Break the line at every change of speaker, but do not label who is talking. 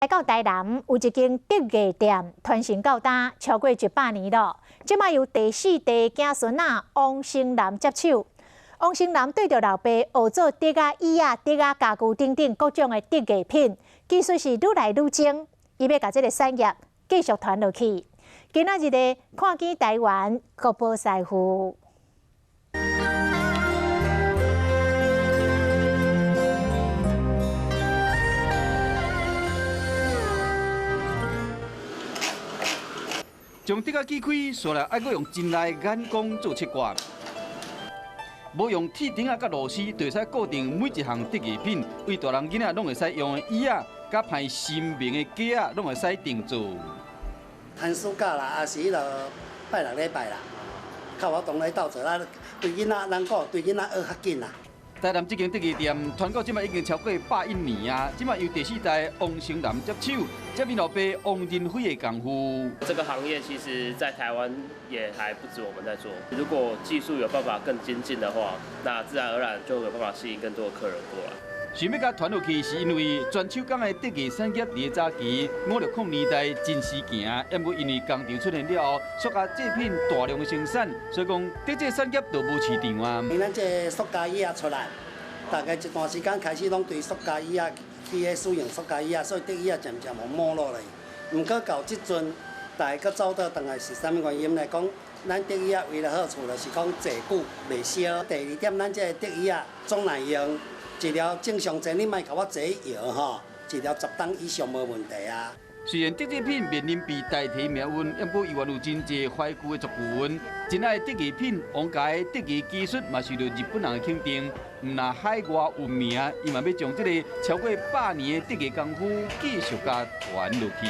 来到台南有一间竹艺店，传承到今超过100年了。即卖由第4代子孙仔王生南接手。王生南对着老爸学做竹啊、椅啊、竹啊、家具等等各种的竹艺品，技术是愈来愈精。伊要把这个产业继续传落去。今仔日的看见台湾国宝师傅。
将竹仔锯开，续来爱阁用真来眼光做切割。无用铁钉仔甲螺丝，就会使固定每一项竹艺品。为大人囡仔拢会使用的椅仔，甲派新名的架仔，拢会使定做。
寒暑假啦，也是迄落拜6礼拜啦，较活动来斗做啦。对囡仔，人讲对囡仔学较紧啦。
台南这间竹艺店传到即卖已经超过101年啊！即卖由第4代王生南接手，接任老爸王仁辉的功夫。
这个行业其实在台湾也还不止我们在做。如果技术有办法更精进的话，那自然而然就有办法吸引更多的客人过来。
想要甲传落去，是因为全手工的竹艺产业伫早期560年代真时行，也过因为工厂出现了后，塑胶制品大量的生产，所以讲竹这产业就无市场啊。
咱这塑胶椅啊出来，大概一段时间开始拢对塑胶椅啊去使用塑胶椅啊，所以竹椅啊渐渐有没落来。毋过到即阵，大家走倒转来是啥物原因来讲？咱竹椅啊为了好处就是讲坐久袂烧。第2点，咱这竹椅啊总耐用。 一条正常坐，你莫甲我坐摇吼，一条10档以上无问题啊。
虽然竹制品面临被代替命运，不过依然有真侪怀旧的族群。真爱竹艺品，王家的竹艺技术嘛受到日本人的肯定。毋但海外闻名，伊嘛要将这个超过100年的竹艺功夫继续甲传落去。